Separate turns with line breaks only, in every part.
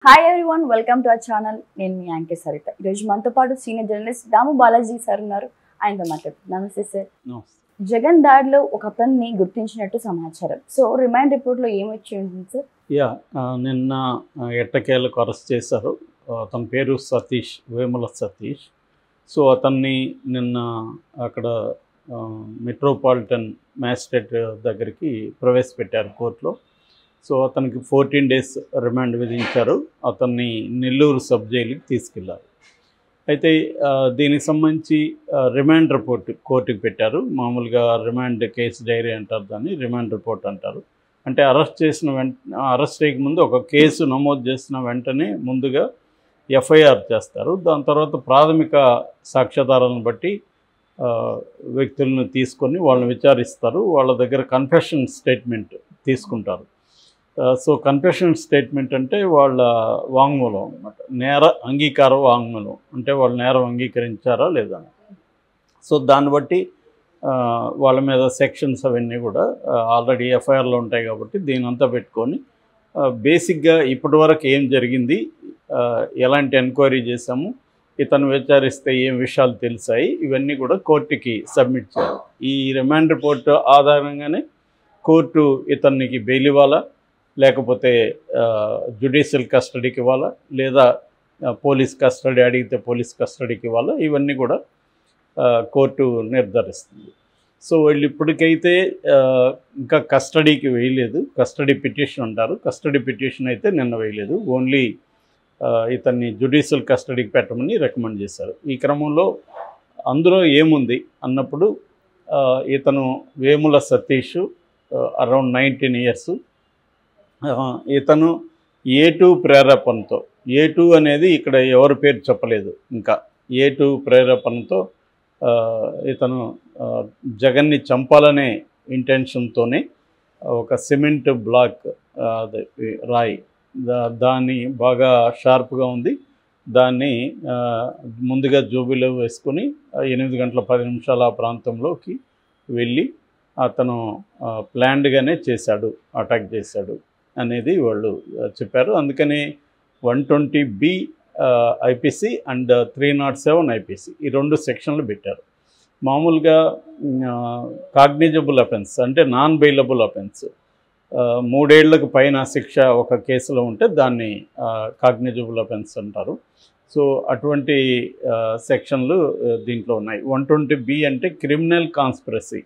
Hi everyone, welcome to our channel. నేను మీ యాంకే సరిత. ఈరోజు మనతో పాటు సీనియర్ జర్నలిస్ట్ దాము బాలాజీ సార్ ఉన్నారు. ఆయనతో మాట్లాడుతున్నాం. నమస్తే సార్. జగన్ దాడిలో ఒక అతన్ని గుర్తించినట్టు సమాచారం. సో రిమాండ్ రిపోర్ట్లో ఏమొచ్చి ఉంటుంది సార్?
నిన్న ఎట్టకేలకు అరెస్ట్ చేశారు. అతని పేరు సతీష్, వేముల సతీష్. సో అతన్ని నిన్న అక్కడ మెట్రోపాలిటన్ మ్యాజిస్ట్రేట్ దగ్గరికి ప్రవేశపెట్టారు కోర్టులో. సో అతనికి 14 days రిమాండ్ విధించారు. అతన్ని నెల్లూరు సబ్ జైలుకి తీసుకెళ్లారు. అయితే దీనికి సంబంధించి రిమాండ్ రిపోర్ట్ కోర్టుకి పెట్టారు. మామూలుగా రిమాండ్ కేసు డైరీ అంటారు, దాన్ని రిమాండ్ రిపోర్ట్ అంటారు. అంటే అరెస్ట్ చేయకముందు ఒక కేసు నమోదు చేసిన వెంటనే ముందుగా ఎఫ్ఐఆర్ చేస్తారు. దాని తర్వాత ప్రాథమిక సాక్ష్యాధారాలను బట్టి వ్యక్తులను తీసుకొని వాళ్ళని విచారిస్తారు. వాళ్ళ దగ్గర కన్ఫెషన్ స్టేట్మెంట్ తీసుకుంటారు. సో కన్ఫెషన్ స్టేట్మెంట్ అంటే వాళ్ళ వాంగ్మూలం అన్నమాట, నేర అంగీకార వాంగ్మూలం, అంటే వాళ్ళు నేరం అంగీకరించారా లేదా. సో దాన్ని బట్టి వాళ్ళ మీద సెక్షన్స్ అవన్నీ కూడా ఆల్రెడీ ఎఫ్ఐఆర్లో ఉంటాయి కాబట్టి దీని అంతా పెట్టుకొని బేసిక్గా ఇప్పటి వరకు ఏం జరిగింది, ఎలాంటి ఎంక్వైరీ చేశాము, ఇతను విచారిస్తే ఏం విషయాలు తెలిసాయి, ఇవన్నీ కూడా కోర్టుకి సబ్మిట్ చేయాలి. ఈ రిమాండ్ రిపోర్ట్ ఆధారంగానే కోర్టు ఇతనికి బెయిల్ ఇవ్వాలా, లేకపోతే జ్యుడిషియల్ కస్టడీకి ఇవ్వాలా, లేదా పోలీస్ కస్టడీ అడిగితే పోలీస్ కస్టడీకి ఇవ్వాలా, ఇవన్నీ కూడా కోర్టు నిర్ధారిస్తుంది. సో వీళ్ళు ఇప్పటికైతే ఇంకా కస్టడీకి వేయలేదు. కస్టడీ పిటిషన్ అంటారు. కస్టడీ పిటిషన్ అయితే నిన్న వేయలేదు. ఓన్లీ ఇతన్ని జ్యుడిషియల్ కస్టడీకి పెట్టమని రికమెండ్ చేశారు. ఈ క్రమంలో అందులో ఏముంది అన్నప్పుడు ఇతను వేముల సతీష్, అరౌండ్ 19 years. ఇతను A2 ప్రేరేపణతో, A2 అనేది ఇక్కడ ఎవరి పేరు చెప్పలేదు, ఇంకా A2 ప్రేరేపణతో ఇతను జగన్ని చంపాలనే ఇంటెన్షన్తోనే ఒక సిమెంట్ బ్లాక్, రాయి, దాన్ని బాగా షార్ప్గా ఉంది, దాన్ని ముందుగా జోబీలో వేసుకొని 8:10 ఆ ప్రాంతంలోకి వెళ్ళి అతను ప్లాన్డ్గానే చేశాడు, అటాక్ చేశాడు అనేది వాళ్ళు చెప్పారు. అందుకని 120B IPC అండ్ 307 IPC ఈ 2 సెక్షన్లు పెట్టారు. మామూలుగా కాగ్నిజబుల్ అఫెన్స్ అంటే నాన్ బెయిలబుల్ అఫెన్స్, 3 ఏళ్లకు పైన శిక్ష ఒక కేసులో ఉంటే దాన్ని కాగ్నిజబుల్ అఫెన్స్ అంటారు. సో అటువంటి సెక్షన్లు దీంట్లో ఉన్నాయి. 120B అంటే క్రిమినల్ కాన్స్పిరసీ,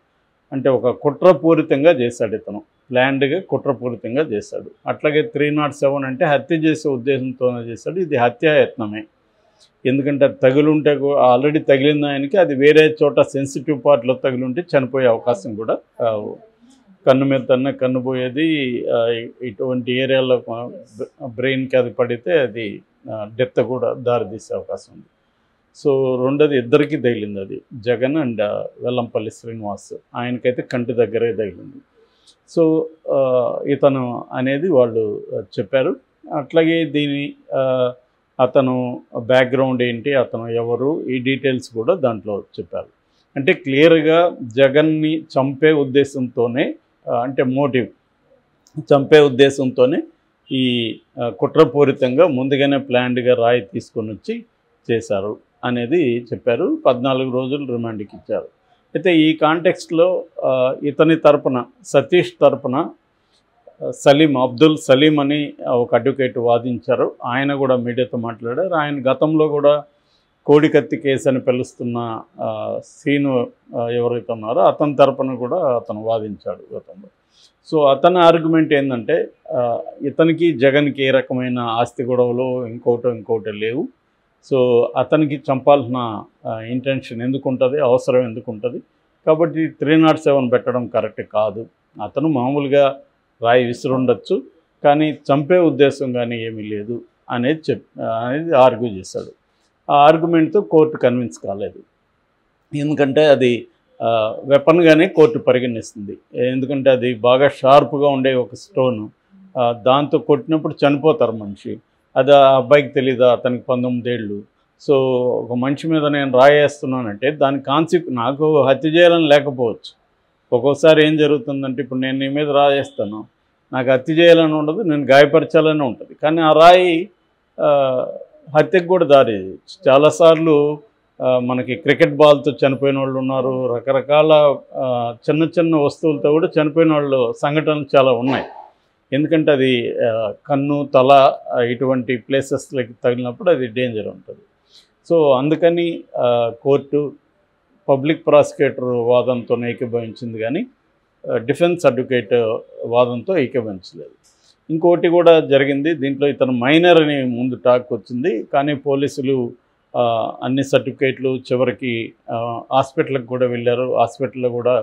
అంటే ఒక కుట్రపూరితంగా చేశాడు, ఇతను ప్లాన్డ్గా కుట్రపూరితంగా చేశాడు. అట్లాగే 307 అంటే హత్య చేసే ఉద్దేశంతోనే చేశాడు. ఇది హత్యాయత్నమే, ఎందుకంటే తగులుంటే ఆల్రెడీ తగిలిన ఆయనకి అది వేరే చోట సెన్సిటివ్ పార్ట్లో తగిలింటే చనిపోయే అవకాశం కూడా, కన్ను మీద తన్న కన్ను పోయేది, ఇటువంటి ఏరియాలో బ్రెయిన్కి అది పడితే అది డెత్ కూడా దారితీసే అవకాశం ఉంది. సో రెండోది ఇద్దరికి తగిలింది, అది జగన్ అండ్ వెల్లంపల్లి శ్రీనివాస్, ఆయనకైతే కంటి దగ్గరే తగిలింది. సో ఇతను అనేది వాళ్ళు చెప్పారు. అట్లాగే అతను బ్యాక్గ్రౌండ్ ఏంటి, అతను ఎవరు, ఈ డీటెయిల్స్ కూడా దాంట్లో చెప్పారు. అంటే క్లియర్గా జగన్ని చంపే ఉద్దేశంతోనే, అంటే మోటివ్ చంపే ఉద్దేశంతోనే ఈ కుట్రపూరితంగా ముందుగానే ప్లాన్డ్గా రాయి తీసుకొని వచ్చి చేశారు అనేది చెప్పారు. 14 రోజులు రిమాండ్కి ఇచ్చారు. అయితే ఈ కాంటెక్స్ట్లో ఇతని తరపున, సతీష్ తరపున సలీం, అబ్దుల్ సలీం అని ఒక అడ్వకేట్ వాదించారు. ఆయన కూడా మీడియాతో మాట్లాడారు. ఆయన గతంలో కూడా కోడికత్తి కేసు అని పిలుస్తున్న సీను ఎవరైతే ఉన్నారో అతని తరపున కూడా అతను వాదించాడు గతంలో. సో అతని ఆర్గ్యుమెంట్ ఏంటంటే ఇతనికి జగన్కి ఏ రకమైన ఆస్తి గొడవలు ఇంకోటి లేవు. సో అతనికి చంపాల్సిన ఇంటెన్షన్ ఎందుకు ఉంటుంది, అవసరం ఎందుకు ఉంటుంది, కాబట్టి 307 పెట్టడం కరెక్ట్ కాదు. అతను మామూలుగా రాయి విసురుండొచ్చు, కానీ చంపే ఉద్దేశం కానీ ఏమీ లేదు అనేది ఆర్గ్యూ చేశాడు. ఆ ఆర్గ్యుమెంట్తో కోర్టు కన్విన్స్ కాలేదు. ఎందుకంటే అది వెపన్గానే కోర్టు పరిగణిస్తుంది. ఎందుకంటే అది బాగా షార్ప్గా ఉండే ఒక స్టోను, దాంతో కొట్టినప్పుడు చనిపోతారు మనిషి. అది ఆ అబ్బాయికి తెలీదా, అతనికి 19 ఏళ్ళు. సో ఒక మనిషి మీద నేను రాయేస్తున్నానంటే దాని నాకు హత్య చేయాలని లేకపోవచ్చు. ఒక్కోసారి ఏం జరుగుతుందంటే, ఇప్పుడు నేను నీ మీద రాయేస్తాను, నాకు హత్య చేయాలని ఉండదు, నేను గాయపరచాలని ఉంటుంది, కానీ ఆ రాయి హత్యకు కూడా దారి తీయచ్చు. చాలాసార్లు మనకి క్రికెట్ బాల్తో చనిపోయిన వాళ్ళు ఉన్నారు, రకరకాల చిన్న చిన్న వస్తువులతో కూడా చనిపోయిన వాళ్ళు సంఘటనలు చాలా ఉన్నాయి. ఎందుకంటే అది కన్ను, తల ఇటువంటి ప్లేసెస్లకి తగిలినప్పుడు అది డేంజర్ ఉంటుంది. సో అందుకని కోర్టు పబ్లిక్ ప్రాసిక్యూటర్ వాదంతో ఏకీభవించింది, కానీ డిఫెన్స్ అడ్వకేట్ వాదంతో ఏకీభవించలేదు. ఇంకోటి కూడా జరిగింది, దీంట్లో ఇతను మైనర్ అని ముందు టాక్ వచ్చింది, కానీ పోలీసులు అన్ని సర్టిఫికేట్లు చివరికి హాస్పిటల్కి కూడా వెళ్ళారు. హాస్పిటల్లో కూడా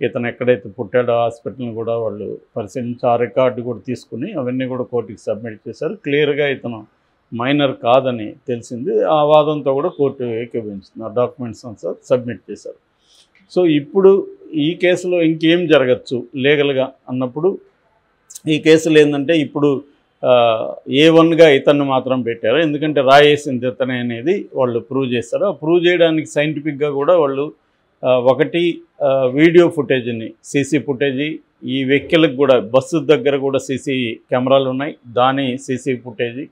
ఇతను ఎక్కడైతే పుట్టాడో హాస్పిటల్ని కూడా వాళ్ళు పరిశీలించి ఆ రికార్డు కూడా తీసుకుని అవన్నీ కూడా కోర్టుకి సబ్మిట్ చేశారు. క్లియర్గా ఇతను మైనర్ కాదని తెలిసింది. ఆ వాదంతో కూడా కోర్టు ఏకీభవించింది. ఆ డాక్యుమెంట్స్ అంతా సబ్మిట్ చేశారు. సో ఇప్పుడు ఈ కేసులో ఇంకేం జరగచ్చు లీగల్గా అన్నప్పుడు, ఈ కేసులు ఏంటంటే ఇప్పుడు A1గా ఇతన్ని మాత్రం పెట్టారు. ఎందుకంటే రాయేసింది ఇతనే అనేది వాళ్ళు ప్రూవ్ చేస్తారు. ఆ ప్రూవ్ చేయడానికి సైంటిఫిక్గా కూడా వాళ్ళు ఒకటి వీడియో ఫుటేజ్ని, సీసీ ఫుటేజీ, ఈ వెహికల్కి కూడా బస్సు దగ్గర కూడా సీసీ కెమెరాలు ఉన్నాయి, దాని సీసీ ఫుటేజీ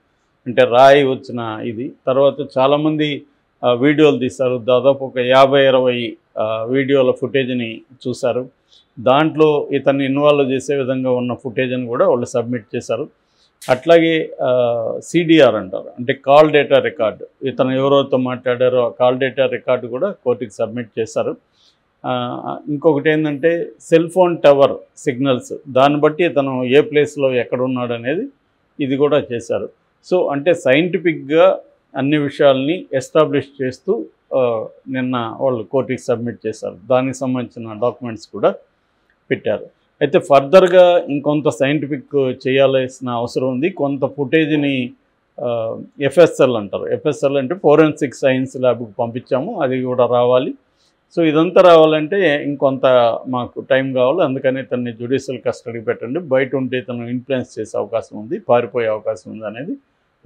అంటే రాయి వచ్చిన ఇది. తర్వాత చాలామంది వీడియోలు తీశారు, దాదాపు ఒక 50-60 వీడియోల ఫుటేజ్ని చూశారు. దాంట్లో ఇతన్ని ఇన్వాల్వ్ చేసే విధంగా ఉన్న ఫుటేజ్ని కూడా వాళ్ళు సబ్మిట్ చేశారు. అట్లాగే సిడిఆర్ అంటారు, అంటే కాల్ డేటా రికార్డు, ఇతను ఎవరెవరితో మాట్లాడారో ఆ కాల్ డేటా రికార్డు కూడా కోర్టుకి సబ్మిట్ చేశారు. ఇంకొకటి ఏంటంటే సెల్ ఫోన్ టవర్ సిగ్నల్స్, దాన్ని బట్టి ఇతను ఏ ప్లేస్లో ఎక్కడున్నాడు అనేది ఇది కూడా చేశారు. సో అంటే సైంటిఫిక్గా అన్ని విషయాల్ని ఎస్టాబ్లిష్ చేస్తూ నిన్న వాళ్ళు కోర్టుకి సబ్మిట్ చేశారు. దానికి సంబంధించిన డాక్యుమెంట్స్ కూడా పెట్టారు. అయితే ఫర్దర్గా ఇంకొంత సైంటిఫిక్ చేయాల్సిన అవసరం ఉంది. కొంత ఫుటేజ్ని ఎఫ్ఎస్ఎల్ అంటారు, ఎఫ్ఎస్ఎల్ అంటే ఫోరెన్సిక్ సైన్స్ ల్యాబ్కి పంపించాము, అది కూడా రావాలి. సో ఇదంతా రావాలంటే ఇంకొంత మాకు టైం కావాలి, అందుకని ఇతన్ని జ్యుడిషియల్ కస్టడీకి పెట్టండి, బయట ఉంటే ఇతను ఇన్ఫ్లుయెన్స్ చేసే అవకాశం ఉంది, పారిపోయే అవకాశం ఉంది అనేది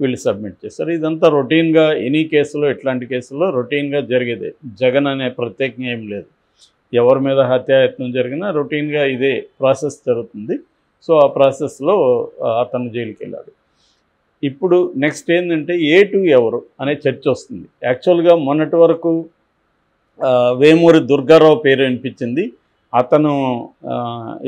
వీళ్ళు సబ్మిట్ చేశారు. ఇదంతా రొటీన్గా ఎనీ కేసులో, ఇట్లాంటి కేసుల్లో రొటీన్గా జరిగేదే, జగన్ అనే ప్రత్యేకంగా ఏం లేదు. ఎవరి మీద హత్యాయత్నం జరిగినా రొటీన్గా ఇదే ప్రాసెస్ జరుగుతుంది. సో ఆ ప్రాసెస్లో అతను జైలుకి వెళ్ళాడు. ఇప్పుడు నెక్స్ట్ ఏంటంటే A2 ఎవరు అనే చర్చ వస్తుంది. యాక్చువల్గా మొన్నటి వరకు వేమూరి దుర్గారావు పేరు వినిపించింది, అతను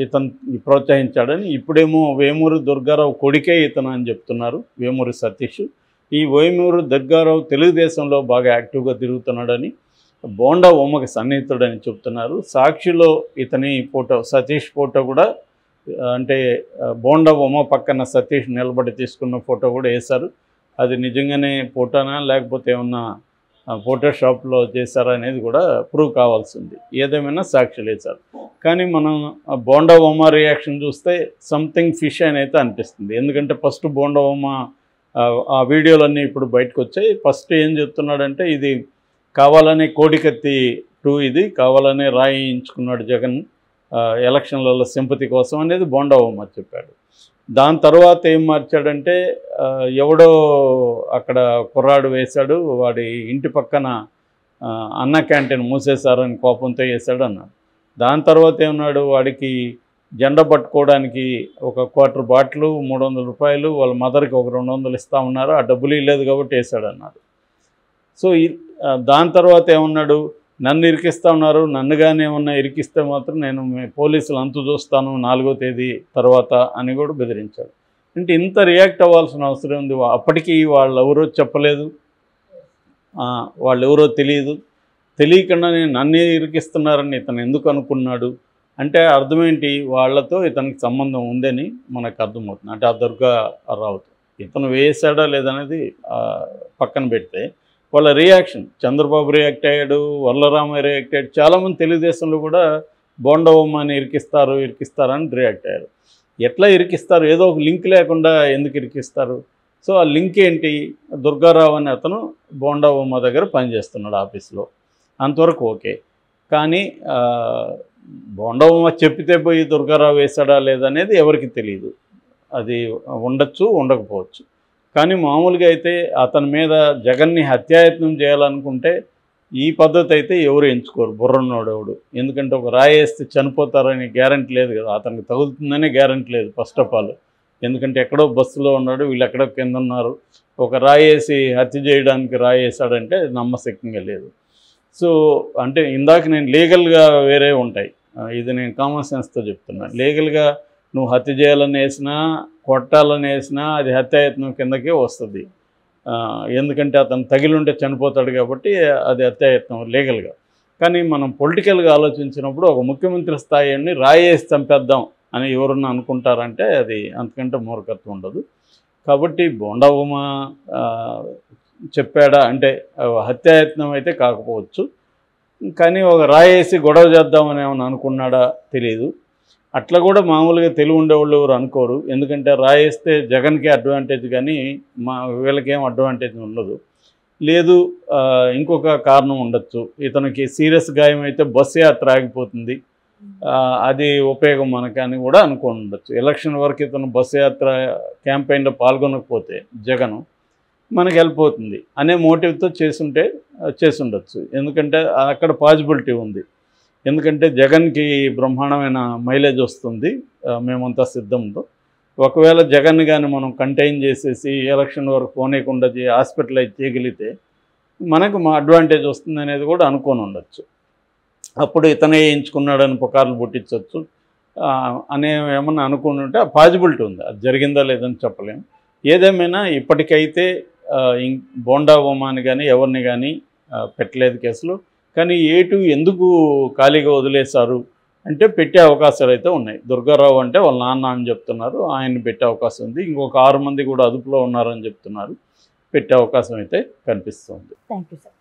ఇతను ప్రోత్సహించాడని. ఇప్పుడేమో వేమూరి దుర్గారావు కొడుకే ఇతను అని చెప్తున్నారు, వేమూరి సతీష్. ఈ వేమూరి దుర్గారావు తెలుగుదేశంలో బాగా యాక్టివ్గా తిరుగుతున్నాడని, బోండా ఉమ్మకి సన్నిహితుడని చెప్తున్నారు. సాక్షిలో ఇతని ఫోటో, సతీష్ ఫోటో కూడా, అంటే బోండా ఉమ్మ పక్కన సతీష్ నిలబడి తీసుకున్న ఫోటో కూడా వేశారు. అది నిజంగానే ఫోటోనా లేకపోతే ఏమన్నా ఫోటోషాప్లో చేశారా అనేది కూడా ప్రూవ్ కావాల్సింది. ఏదేమైనా సాక్షులు వేశారు. కానీ మనం బోండా ఉమ్మ రియాక్షన్ చూస్తే సంథింగ్ ఫిష్ అని అయితే అనిపిస్తుంది. ఎందుకంటే ఫస్ట్ బోండా ఉమ్మ ఆ వీడియోలన్నీ ఇప్పుడు బయటకు వచ్చాయి. ఫస్ట్ ఏం చెప్తున్నాడంటే ఇది కావాలనే కోడికత్తి 2, ఇది కావాలనే రాయించుకున్నాడు జగన్ ఎలక్షన్లలో సింపతి కోసం అనేది బోండా ఉమ్మ చెప్పాడు. దాని తర్వాత ఏం మార్చాడంటే ఎవడో అక్కడ కుర్రాడు వేశాడు, వాడి ఇంటి పక్కన అన్న క్యాంటీన్ మూసేశారని కోపంతో వేశాడు అన్నాడు. దాని తర్వాత ఏమన్నాడు, వాడికి జెండా పట్టుకోవడానికి ఒక క్వార్టర్ బాటిల్ 300 రూపాయలు, వాళ్ళ మదర్కి ఒక 200 ఇస్తా ఉన్నారు, ఆ డబ్బులు ఇవ్వలేదు కాబట్టి వేశాడు అన్నాడు. సో దాని తర్వాత ఏమన్నాడు, నన్ను ఇరికిస్తూ ఉన్నారు, నన్ను కానీ ఏమన్నా ఇరికిస్తే మాత్రం నేను పోలీసులు అంతు చూస్తాను 4వ తేదీ తర్వాత అని కూడా బెదిరించాడు. అంటే ఇంత రియాక్ట్ అవ్వాల్సిన అవసరం ఉంది? అప్పటికీ వాళ్ళు ఎవరో చెప్పలేదు, వాళ్ళు ఎవరో తెలియదు, తెలియకుండానే నన్ను ఇరికిస్తున్నారని ఇతను ఎందుకు అనుకున్నాడు అంటే అర్థమేంటి, వాళ్ళతో ఇతనికి సంబంధం ఉందని మనకు అర్థమవుతుంది. అంటే ఆ దుర్గా రావుతో ఇతను వేసాడా లేదనేది పక్కన పెడితే వాళ్ళ రియాక్షన్, చంద్రబాబు రియాక్ట్ అయ్యాడు, వరలరామ రియాక్ట్ అయ్యాడు, చాలామంది తెలుగుదేశంలో కూడా బోండా ఉమ్మని ఇరికిస్తారని రియాక్ట్ అయ్యారు. ఎట్లా ఇరికిస్తారు? ఏదో ఒక లింక్ లేకుండా ఎందుకు ఇరికిస్తారు? సో ఆ లింక్ ఏంటి, దుర్గారావు అని అతను బోండా ఉమ్మ దగ్గర పనిచేస్తున్నాడు ఆఫీస్లో, అంతవరకు ఓకే. కానీ బోండా ఉమ్మ చెప్పితే పోయి దుర్గారావు వేశాడా లేదనేది ఎవరికి తెలియదు, అది ఉండొచ్చు ఉండకపోవచ్చు. కానీ మామూలుగా అయితే అతని మీద జగన్ని హత్యాయత్నం చేయాలనుకుంటే ఈ పద్ధతి అయితే ఎవరు ఎంచుకోరు, బుర్రన్నోడెవడు. ఎందుకంటే ఒక రాయేస్తే చనిపోతారని గ్యారంటీ లేదు కదా, అతనికి తగులుతుందనే గ్యారంటీ లేదు ఫస్ట్ ఆఫ్ ఆల్. ఎందుకంటే ఎక్కడో బస్సులో ఉన్నాడు, వీళ్ళు ఎక్కడో కింద ఉన్నారు, ఒక రాయేసి హత్య చేయడానికి రాయేసాడంటే నమ్మశక్యంగా లేదు. సో అంటే ఇందాక నేను లీగల్గా వేరే ఉంటాయి, ఇది నేను కామన్ సెన్స్తో చెప్తున్నాను. లీగల్గా నువ్వు హత్య చేయాలని వేసినా, కొట్టాలని వేసినా అది హత్యాయత్నం కిందకే వస్తుంది. ఎందుకంటే అతను తగిలి ఉంటే చనిపోతాడు కాబట్టి అది హత్యాయత్నం లీగల్గా. కానీ మనం పొలిటికల్గా ఆలోచించినప్పుడు ఒక ముఖ్యమంత్రి స్థాయిని రాయేసి చంపేద్దాం అని ఎవరన్నా అనుకుంటారంటే అది అంతకంటే మూర్ఖత్వం ఉండదు. కాబట్టి బోండా ఉమ చెప్పాడా అంటే హత్యాయత్నం అయితే కాకపోవచ్చు, కానీ ఒక రాయేసి గొడవ చేద్దామని ఏమైనా అనుకున్నాడా తెలియదు. అట్లా కూడా మామూలుగా తెలివి ఉండేవాళ్ళు ఎవరు అనుకోరు, ఎందుకంటే రాయేస్తే జగన్కే అడ్వాంటేజ్ కానీ వీళ్ళకేం అడ్వాంటేజ్ ఉండదు. లేదు ఇంకొక కారణం ఉండొచ్చు, ఇతనికి సీరియస్ గాయం అయితే బస్సు యాత్ర ఆగిపోతుంది, అది ఉపయోగం మనకని కూడా అనుకోని ఉండొచ్చు. ఎలక్షన్ వరకు ఇతను బస్సు యాత్ర క్యాంపెయిన్లో పాల్గొనకపోతే జగన్ మనకి వెళ్ళిపోతుంది అనే మోటివ్తో చేసుండొచ్చు. ఎందుకంటే అక్కడ పాజిబిలిటీ ఉంది, ఎందుకంటే జగన్కి బ్రహ్మాండమైన మైలేజ్ వస్తుంది మేమంతా సిద్ధంతో. ఒకవేళ జగన్ కానీ మనం కంటైన్ చేసేసి ఎలక్షన్ వరకు పోనీయకుండా హాస్పిటలైజ్ చేయగలిగితే మనకు మా అడ్వాంటేజ్ వస్తుంది అనేది కూడా అనుకొని ఉండొచ్చు. అప్పుడు ఇతనే ఎంచుకున్నాడని పుకార్లు పుట్టించవచ్చు అనే ఏమన్నా అనుకుని ఉంటే ఆ పాజిబిలిటీ ఉంది. అది జరిగిందా లేదని చెప్పలేము. ఏదేమైనా ఇప్పటికైతే బోండా ఉమాని కానీ ఎవరిని కానీ పెట్టలేదు కేసులు. కానీ ఏటు ఎందుకు ఖాళీగా వదిలేశారు అంటే పెట్టే అవకాశాలు అయితే ఉన్నాయి. దుర్గారావు అంటే వాళ్ళ నాన్న అని చెప్తున్నారు, ఆయన్ని పెట్టే అవకాశం ఉంది. ఇంకొక 6 మంది కూడా అదుపులో ఉన్నారని చెప్తున్నారు, పెట్టే అవకాశం అయితే కనిపిస్తుంది.
Thank you sir.